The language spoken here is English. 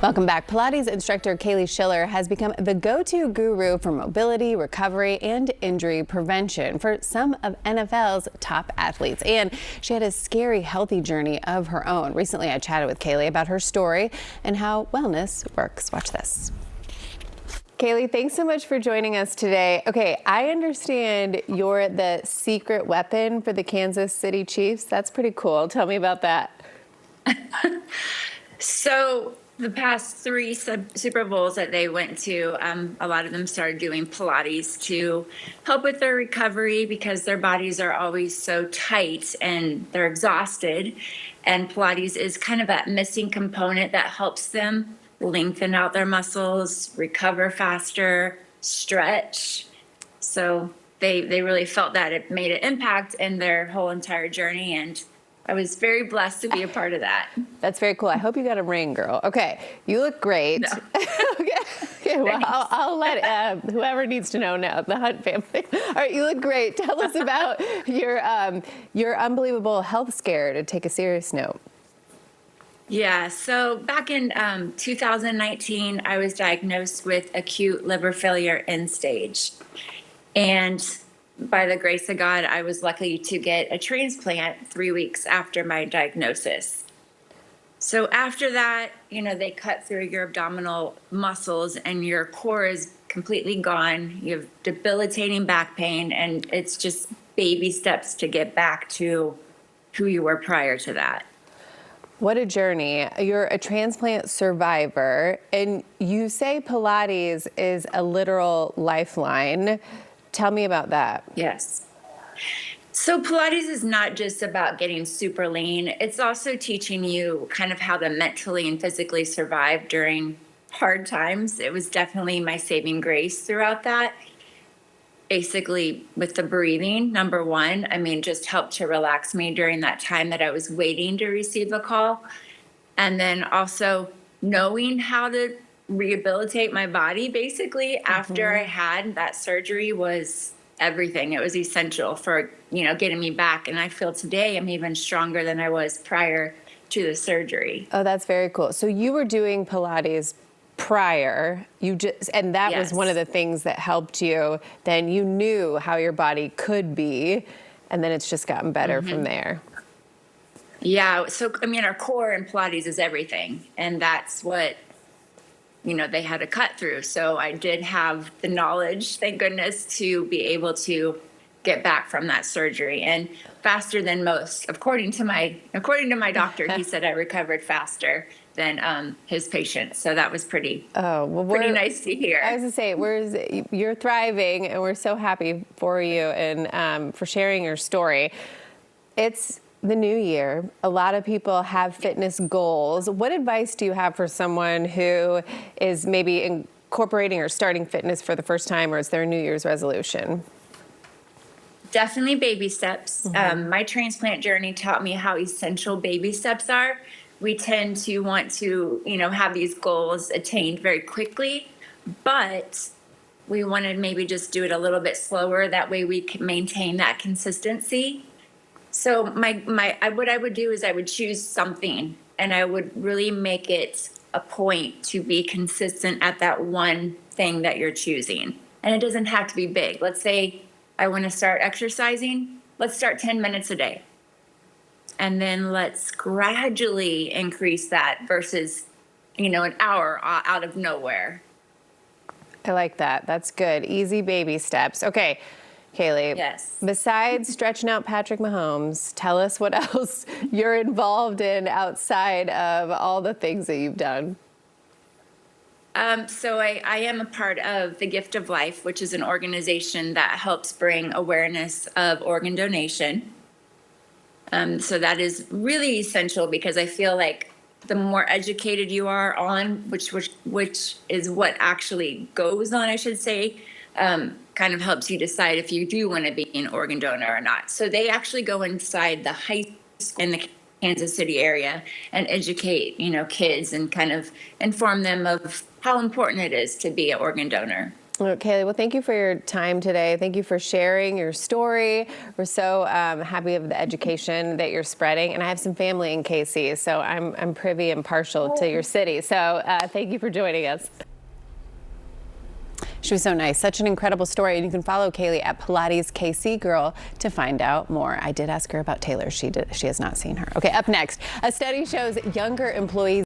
Welcome back. Pilates instructor Kahley Schiller has become the go-to guru for mobility, recovery, and injury prevention for some of NFL's top athletes. And she had a scary, healthy journey of her own. Recently, I chatted with Kahley about her story and how wellness works. Watch this. Kahley, thanks so much for joining us today. Okay, I understand you're the secret weapon for the Kansas City Chiefs. That's pretty cool. Tell me about that. So the past three Super Bowls that they went to, a lot of them started doing Pilates to help with their recovery because their bodies are always so tight and they're exhausted. And Pilates is kind of that missing component that helps them lengthen out their muscles, recover faster, stretch. So they really felt that it made an impact in their whole entire journey, and I was very blessed to be a part of that. That's very cool. I hope you got a ring, girl. Okay, you look great. No. Okay, well, I'll let whoever needs to know the Hunt family. All right, you look great. Tell us about your unbelievable health scare, to take a serious note. Yeah, so back in 2019, I was diagnosed with acute liver failure end stage. And by the grace of God, I was lucky to get a transplant 3 weeks after my diagnosis. So after that, they cut through your abdominal muscles and your core is completely gone. You have debilitating back pain, and it's just baby steps to get back to who you were prior to that. What a journey. You're a transplant survivor, and you say Pilates is a literal lifeline. Tell me about that. Yes. So Pilates is not just about getting super lean. It's also teaching you kind of how to mentally and physically survive during hard times. It was definitely my saving grace throughout that. Basically, with the breathing, number one, just helped to relax me during that time that I was waiting to receive a call. And then also knowing how to rehabilitate my body, basically, after I had that surgery was everything. It was essential for, getting me back. And I feel today I'm even stronger than I was prior to the surgery. Oh, that's very cool. So you were doing Pilates prior, and that was one of the things that helped you. Then you knew how your body could be, and then it's just gotten better from there. Yeah. So, our core in Pilates is everything. And that's what, they had to cut through. So I did have the knowledge, thank goodness, to be able to get back from that surgery, and faster than most. According to my doctor, he said I recovered faster than his patients. So that was pretty nice to hear. I was going to say, you're thriving, and we're so happy for you and for sharing your story. It's the new year. A lot of people have fitness goals. What advice do you have for someone who is maybe incorporating or starting fitness for the first time, or is their New Year's resolution? Definitely baby steps. My transplant journey taught me how essential baby steps are. We tend to want to, have these goals attained very quickly, but we want to maybe just do it a little bit slower. That way we can maintain that consistency. So what I would do is I would choose something, and I would really make it a point to be consistent at that one thing that you're choosing. And it doesn't have to be big. Let's say I want to start exercising. Let's start 10 minutes a day. And then let's gradually increase that versus, an hour out of nowhere. I like that. That's good. Easy baby steps. Okay, Kahley. Yes. Besides stretching out Patrick Mahomes, tell us what else you're involved in outside of all the things that you've done. So I am a part of the Gift of Life, which is an organization that helps bring awareness of organ donation. So that is really essential because I feel like the more educated you are on, which is what actually goes on, I should say, kind of helps you decide if you do want to be an organ donor or not. So they actually go inside the high school in the Kansas City area and educate, kids and kind of inform them of how important it is to be an organ donor. Well, Kahley, well, thank you for your time today. Thank you for sharing your story. We're so happy of the education that you're spreading. And I have some family in KC, so I'm privy and partial to your city. So thank you for joining us. She was so nice. Such an incredible story. And you can follow Kahley at Pilates KC Girl to find out more. I did ask her about Taylor. She has not seen her. Okay, up next, a study shows younger employees